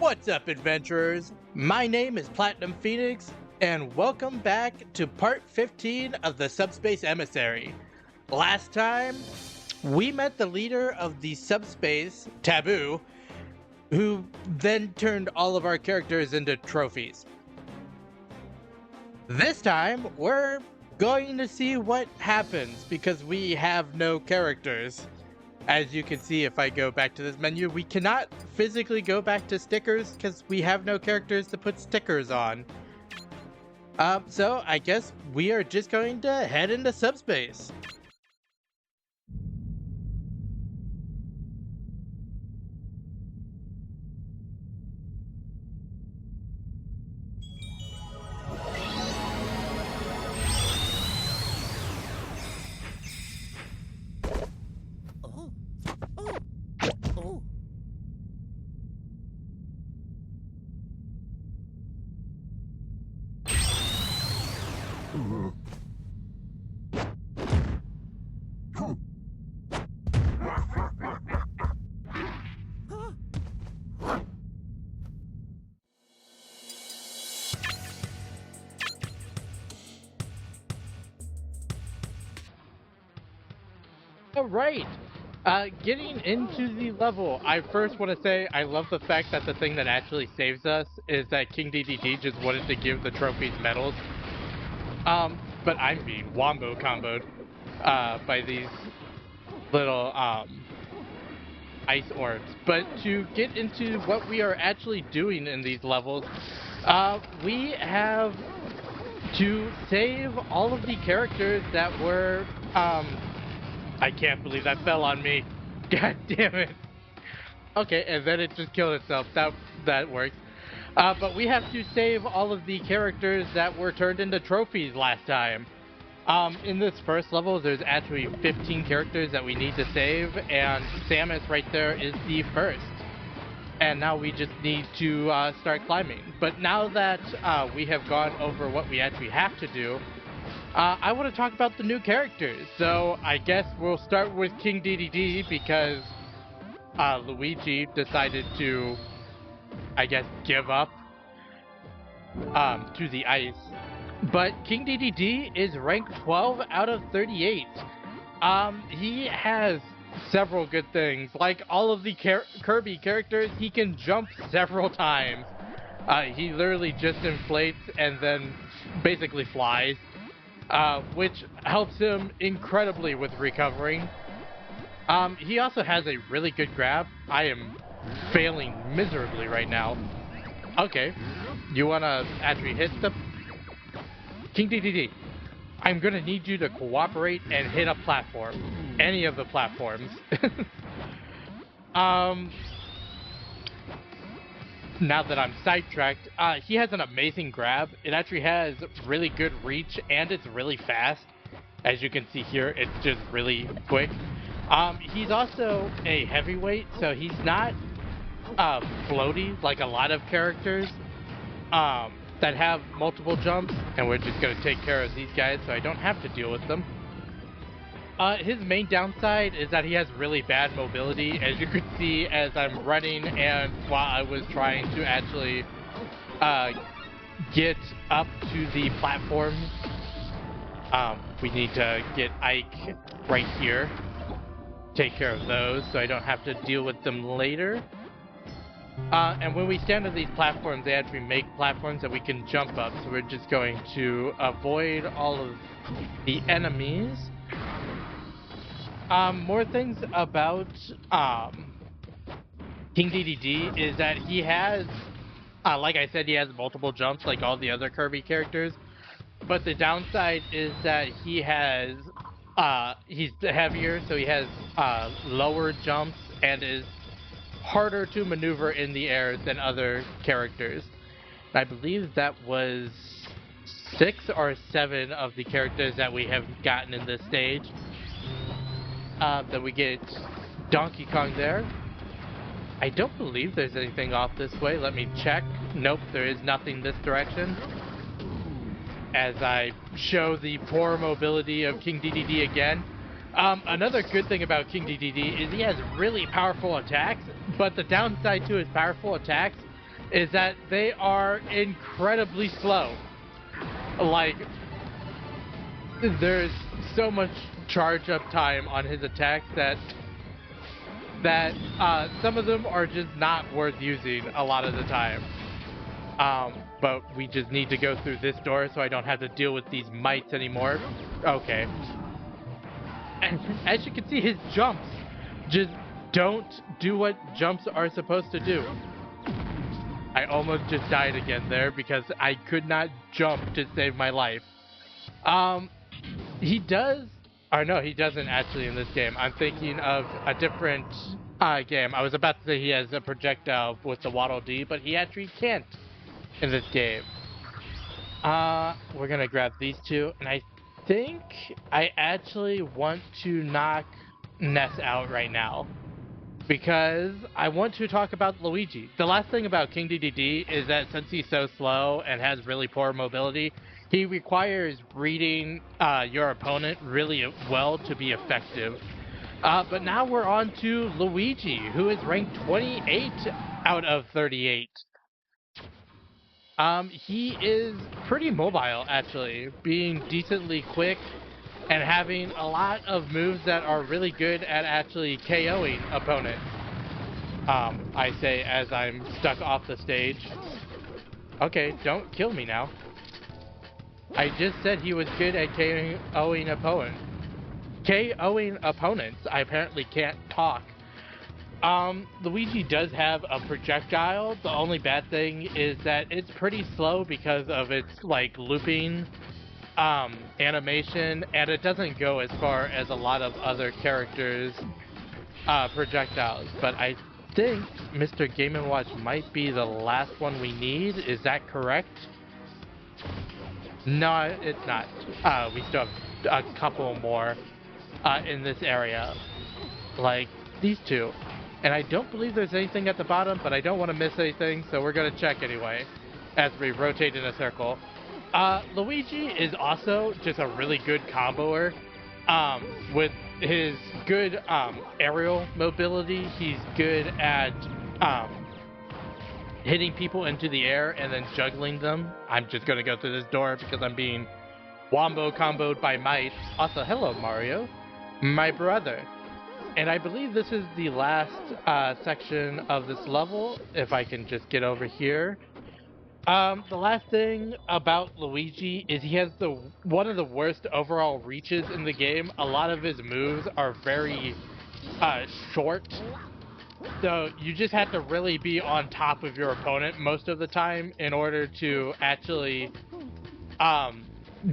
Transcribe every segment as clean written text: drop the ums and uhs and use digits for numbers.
What's up, adventurers? My name is Platinum Phoenix, and welcome back to part 15 of the Subspace Emissary. Last time, we met the leader of the Subspace, Taboo, who then turned all of our characters into trophies. This time, we're going to see what happens because we have no characters. As you can see, if I go back to this menu, we cannot physically go back to stickers because we have no characters to put stickers on. So I guess we are just going to head into subspace. Alright, getting into the level, I first want to say I love the fact that the thing that actually saves us is that King DDD just wanted to give the trophies medals. But I'm being wombo comboed by these little ice orbs. But to get into what we are actually doing in these levels, we have to save all of the characters that were I can't believe that fell on me. God damn it. Okay, and then it just killed itself. That works. But we have to save all of the characters that were turned into trophies last time. In this first level, there's actually 15 characters that we need to save, and Samus right there is the first. And now we just need to start climbing. But now that we have gone over what we actually have to do, I want to talk about the new characters. So I guess we'll start with King DDD because Luigi decided to, I guess, give up to the ice. But King DDD is ranked 12 out of 38. He has several good things. Like all of the Kirby characters, he can jump several times. He literally just inflates and then basically flies. Which helps him incredibly with recovering. He also has a really good grab. I am failing miserably right now. Okay, you wanna actually hit the... King DDD, I'm gonna need you to cooperate and hit a platform. Any of the platforms. Now that I'm sidetracked, he has an amazing grab. It actually has really good reach and it's really fast. As you can see here, it's just really quick. He's also a heavyweight, so he's not floaty like a lot of characters that have multiple jumps. And we're just going to take care of these guys so I don't have to deal with them. His main downside is that he has really bad mobility, as you could see as I'm running and while I was trying to actually get up to the platform. We need to get Ike right here. Take care of those so I don't have to deal with them later. And when we stand on these platforms, they actually make platforms that we can jump up. So we're just going to avoid all of the enemies. More things about King DDD is that he has, like I said, he has multiple jumps like all the other Kirby characters. But the downside is that he has, he's heavier, so he has lower jumps and is harder to maneuver in the air than other characters. And I believe that was 6 or 7 of the characters that we have gotten in this stage. Then we get Donkey Kong there. I don't believe there's anything off this way. Let me check. Nope, there is nothing this direction. As I show the poor mobility of King DDD again. Another good thing about King DDD is he has really powerful attacks, but the downside to his powerful attacks is that they are incredibly slow. Like, there's so much charge up time on his attacks that some of them are just not worth using a lot of the time. But we just need to go through this door so I don't have to deal with these mites anymore. Okay. And as you can see, his jumps just don't do what jumps are supposed to do. I almost just died again there because I could not jump to save my life. He does, or no, he doesn't actually in this game. I'm thinking of a different game. I was about to say he has a projectile with the Waddle Dee, but he actually can't in this game. We're gonna grab these two, and I think I actually want to knock Ness out right now because I want to talk about Luigi. The last thing about King DDD is that since he's so slow and has really poor mobility, he requires reading your opponent really well to be effective. But now we're on to Luigi, who is ranked 28 out of 38. He is pretty mobile, actually, being decently quick and having a lot of moves that are really good at actually KOing opponents. I say as I'm stuck off the stage. Okay, don't kill me now. I just said he was good at KOing opponents. KOing opponents. I apparently can't talk. Luigi does have a projectile. The only bad thing is that it's pretty slow because of its, like, looping animation, and it doesn't go as far as a lot of other characters' projectiles. But I think Mr. Game & Watch might be the last one we need. Is that correct? No, it's not. We still have a couple more in this area. Like these two. And I don't believe there's anything at the bottom, but I don't want to miss anything, so we're going to check anyway as we rotate in a circle. Luigi is also just a really good comboer. With his good aerial mobility, he's good at hitting people into the air and then juggling them. I'm just going to go through this door because I'm being wombo comboed by might. Also, hello Mario, my brother. And I believe this is the last section of this level, if I can just get over here. The last thing about Luigi is he has one of the worst overall reaches in the game. A lot of his moves are very short, so you just have to really be on top of your opponent most of the time in order to actually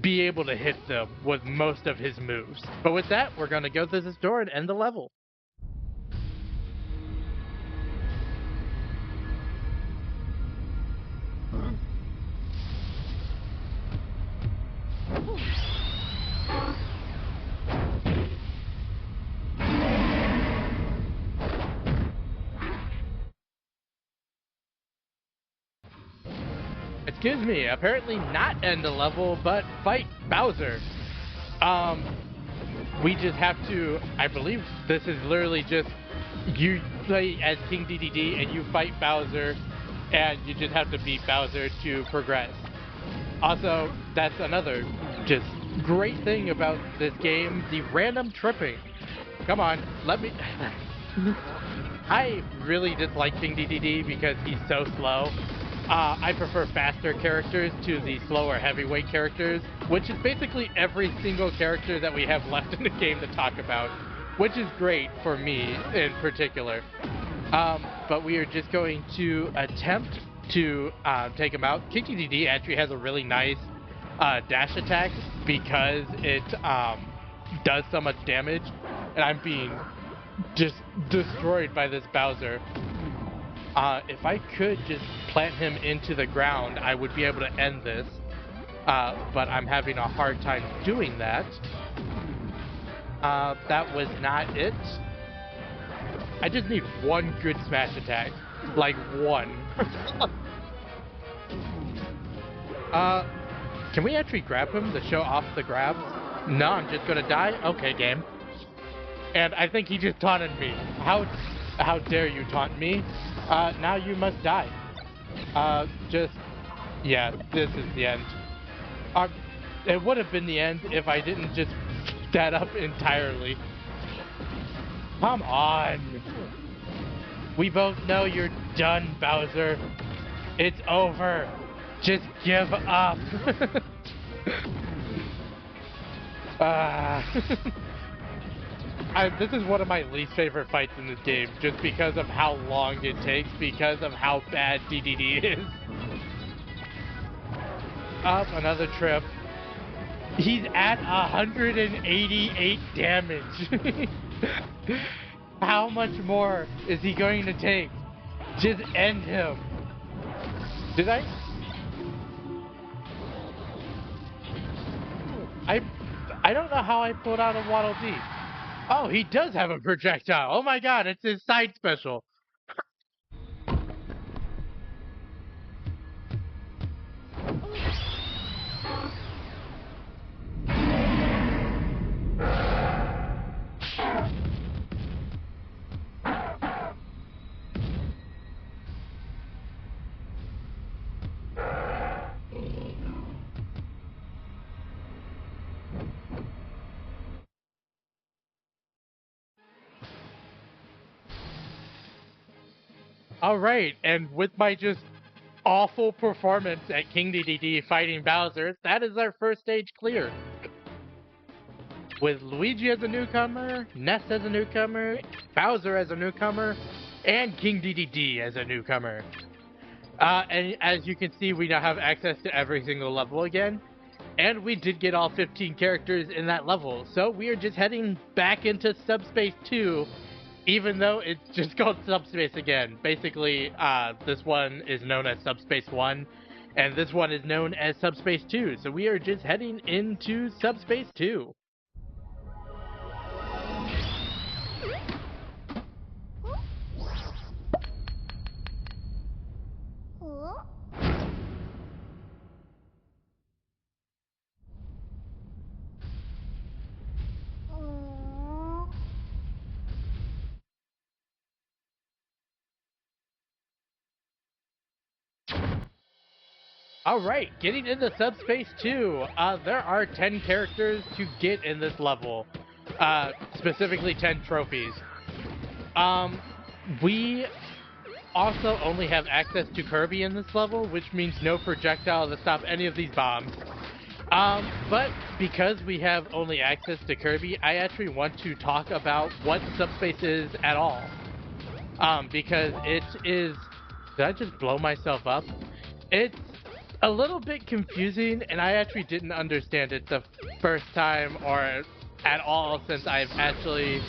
be able to hit them with most of his moves. But with that, we're going to go through this door and end the level. Excuse me, apparently not end the level, but fight Bowser. We just have to, I believe this is literally just, you play as King DDD and you fight Bowser, and you just have to beat Bowser to progress. Also, that's another just great thing about this game, the random tripping. Come on, let me... I really dislike King DDD because he's so slow. I prefer faster characters to the slower heavyweight characters, which is basically every single character that we have left in the game to talk about, which is great for me in particular. But we are just going to attempt to take him out. King DDD actually has a really nice dash attack because it does so much damage, and I'm being just destroyed by this Bowser. If I could just plant him into the ground, I would be able to end this. But I'm having a hard time doing that. That was not it. I just need one good smash attack. Like, one. Can we actually grab him to show off the grabs? No, I'm just gonna die? Okay, game. And I think he just taunted me. How dare you taunt me? Now you must die. Just, yeah, this is the end. Uh, it would have been the end if I didn't just that up entirely. Come on! We both know you're done, Bowser. It's over. Just give up. This is one of my least favorite fights in this game, just because of how long it takes, because of how bad DDD is. Up another trip. He's at 188 damage. How much more is he going to take? Just end him. Did I? I don't know how I pulled out a Waddle Dee. Oh, he does have a projectile. Oh my god, it's his side special. Alright, and with my just awful performance at King DDD fighting Bowser, that is our first stage clear. With Luigi as a newcomer, Ness as a newcomer, Bowser as a newcomer, and King DDD as a newcomer. And as you can see, we now have access to every single level again. And we did get all 15 characters in that level, so we are just heading back into Subspace 2, even though it's just called Subspace again. Basically, this one is known as Subspace 1, and this one is known as Subspace 2, so we are just heading into Subspace 2. Alright, getting into Subspace 2, there are 10 characters to get in this level, specifically 10 trophies. We also only have access to Kirby in this level, which means no projectile to stop any of these bombs. But because we have only access to Kirby, I actually want to talk about what Subspace is at all. Because it is... Did I just blow myself up? It's a little bit confusing, and I actually didn't understand it the first time or at all since I've actually...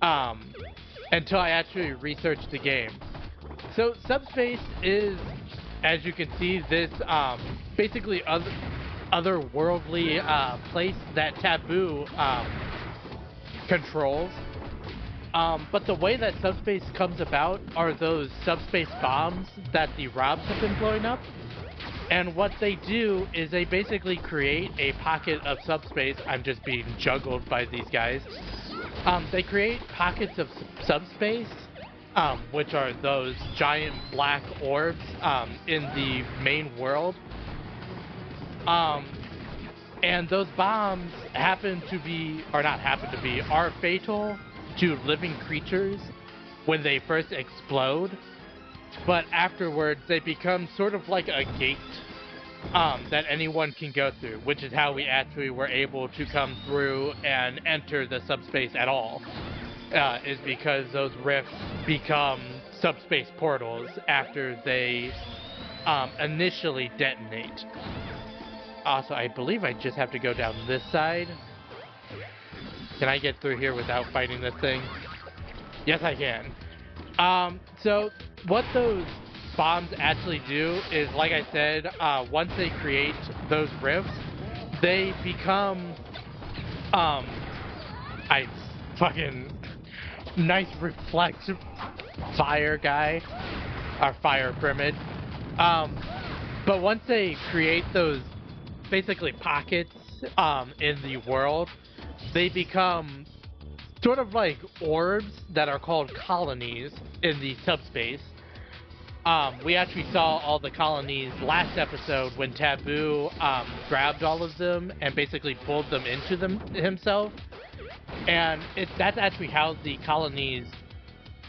until I actually researched the game. So Subspace is, as you can see, this basically otherworldly place that Taboo controls. But the way that Subspace comes about are those subspace bombs that the Robs have been blowing up. And what they do is they basically create a pocket of subspace. I'm just being juggled by these guys. They create pockets of subspace, which are those giant black orbs in the main world. And those bombs are fatal to living creatures when they first explode. But afterwards, they become sort of like a gate that anyone can go through, which is how we actually were able to come through and enter the subspace at all, is because those rifts become subspace portals after they initially detonate. Also, I believe I just have to go down this side. Can I get through here without fighting this thing? Yes, I can. So what those bombs actually do is, like I said, once they create those rifts, they become, I fucking nice reflect fire guy, or fire pyramid. But once they create those basically pockets, in the world, they become sort of like orbs that are called colonies in the subspace. We actually saw all the colonies last episode when Taboo grabbed all of them and basically pulled them into them himself. And that's actually how the colonies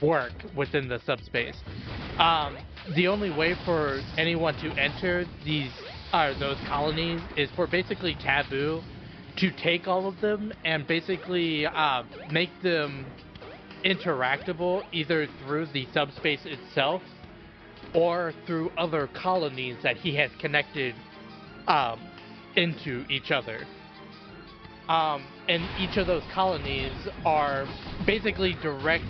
work within the subspace. The only way for anyone to enter those colonies is for basically Taboo to take all of them and basically make them interactable either through the subspace itself or through other colonies that he has connected into each other. And each of those colonies are basically direct.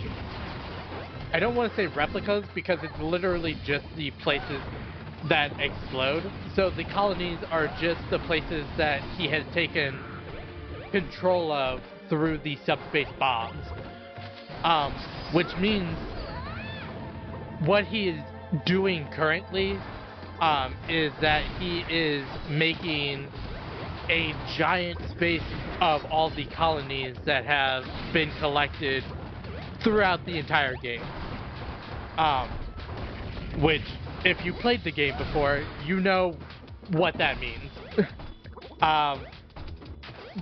I don't want to say replicas because it's literally just the places that explode. So the colonies are just the places that he has taken control of through the subspace bombs. Which means what he is doing currently is that he is making a giant space of all the colonies that have been collected throughout the entire game. Which, if you played the game before, you know what that means.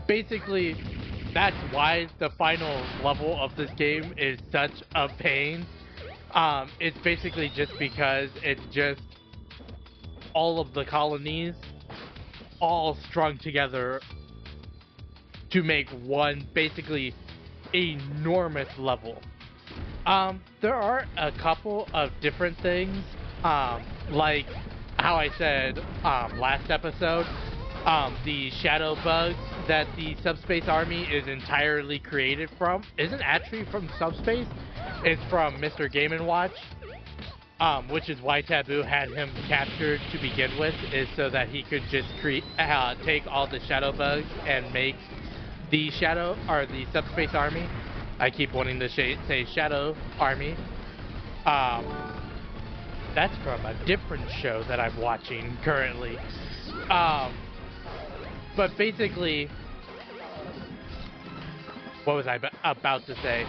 Basically, that's why the final level of this game is such a pain. It's basically just because it's just all of the colonies all strung together to make one basically enormous level. There are a couple of different things, like how I said last episode, the shadow bugs that the Subspace Army is entirely created from isn't actually from Subspace. It's from Mr. Game & Watch, which is why Taboo had him captured to begin with, is so that he could just take all the shadow bugs and make the Subspace Army. I keep wanting to say Shadow Army. That's from a different show that I'm watching currently. But basically, what was I about to say?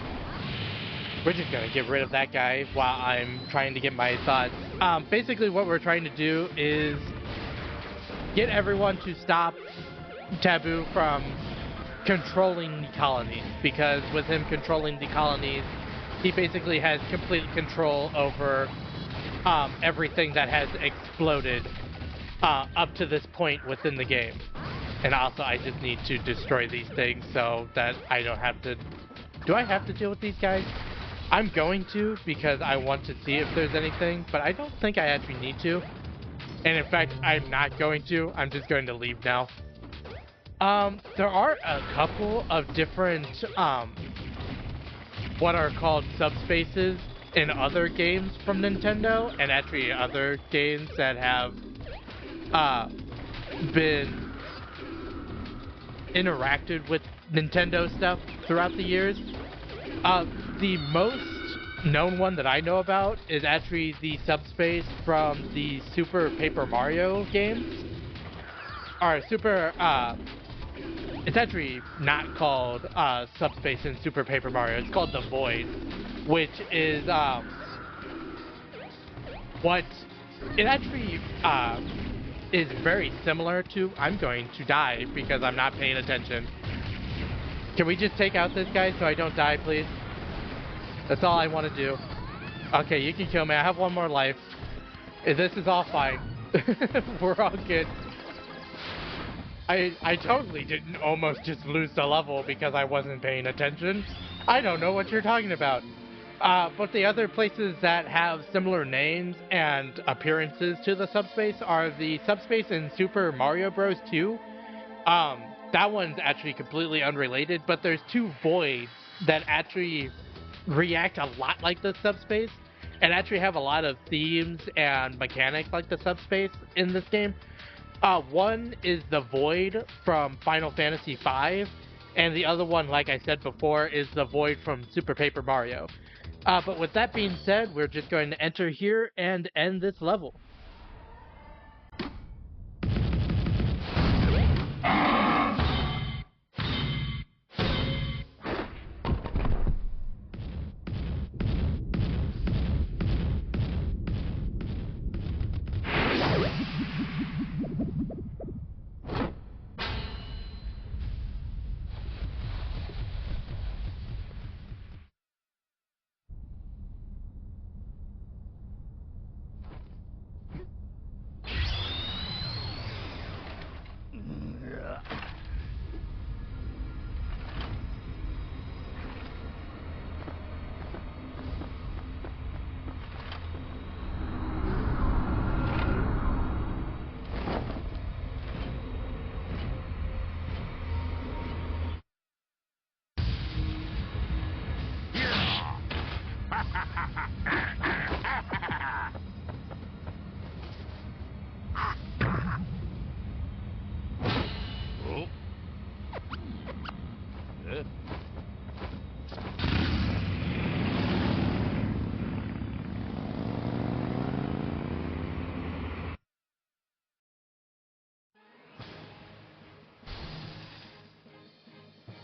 We're just gonna get rid of that guy while I'm trying to get my thoughts. Basically what we're trying to do is get everyone to stop Taboo from controlling the colonies, because with him controlling the colonies, he basically has complete control over everything that has exploded up to this point within the game. And also I just need to destroy these things so that I don't have to... Do I have to deal with these guys? I'm going to, because I want to see if there's anything, but I don't think I actually need to. And in fact, I'm not going to. I'm just going to leave now. There are a couple of different, what are called subspaces in other games from Nintendo, and actually other games that have, been interacted with Nintendo stuff throughout the years. The most known one that I know about is actually the subspace from the Super Paper Mario games. Or it's actually not called subspace in Super Paper Mario. It's called the Void, which is what it actually is very similar to. I'm going to die because I'm not paying attention. Can we just take out this guy so I don't die, please? That's all I want to do. Okay, you can kill me. I have one more life. This is all fine. We're all good. I totally didn't almost just lose the level because I wasn't paying attention. I don't know what you're talking about. But the other places that have similar names and appearances to the subspace are the subspace in Super Mario Bros. 2. That one's actually completely unrelated, but there's two voids that actually react a lot like the subspace and actually have a lot of themes and mechanics like the subspace in this game. One is the Void from Final Fantasy V, and the other one, like I said before, is the Void from Super Paper Mario. But with that being said, we're just going to enter here and end this level.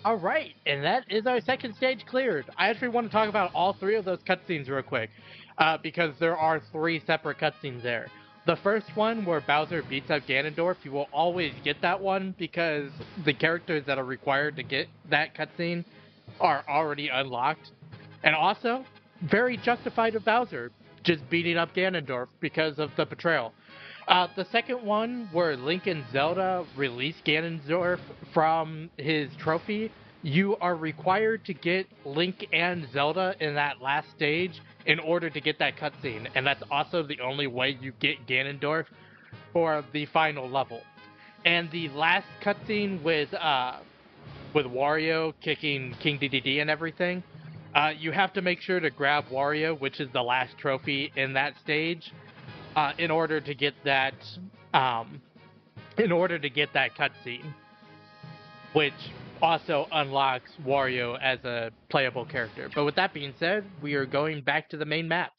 Alright, and that is our second stage cleared. I actually want to talk about all three of those cutscenes real quick, because there are three separate cutscenes there. The first one, where Bowser beats up Ganondorf, you will always get that one because the characters that are required to get that cutscene are already unlocked. And also, very justified of Bowser just beating up Ganondorf because of the betrayal. The second one, where Link and Zelda release Ganondorf from his trophy, you are required to get Link and Zelda in that last stage in order to get that cutscene, and that's also the only way you get Ganondorf for the final level. And the last cutscene with Wario kicking King DDD and everything, you have to make sure to grab Wario, which is the last trophy in that stage, in order to get that cutscene, which also unlocks Wario as a playable character. But with that being said, we are going back to the main map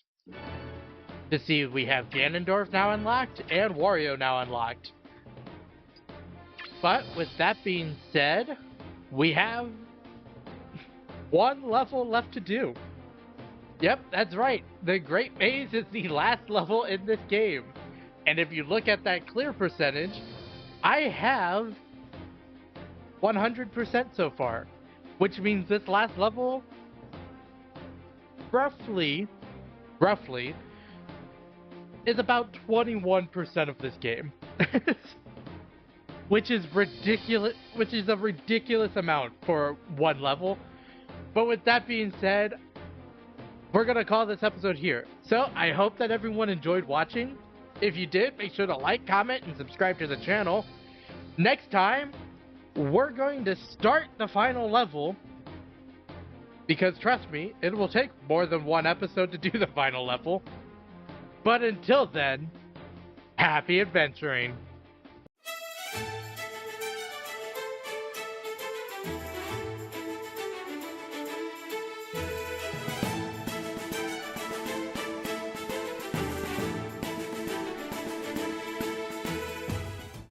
to see if we have Ganondorf now unlocked and Wario now unlocked. But with that being said, we have one level left to do. Yep, that's right. The Great Maze is the last level in this game. And if you look at that clear percentage, I have 100% so far. Which means this last level, roughly, is about 21% of this game. Which is ridiculous, which is a ridiculous amount for one level. But with that being said, we're going to call this episode here. So, I hope that everyone enjoyed watching. If you did, make sure to like, comment, and subscribe to the channel. Next time, we're going to start the final level. Because trust me, it will take more than one episode to do the final level. But until then, happy adventuring.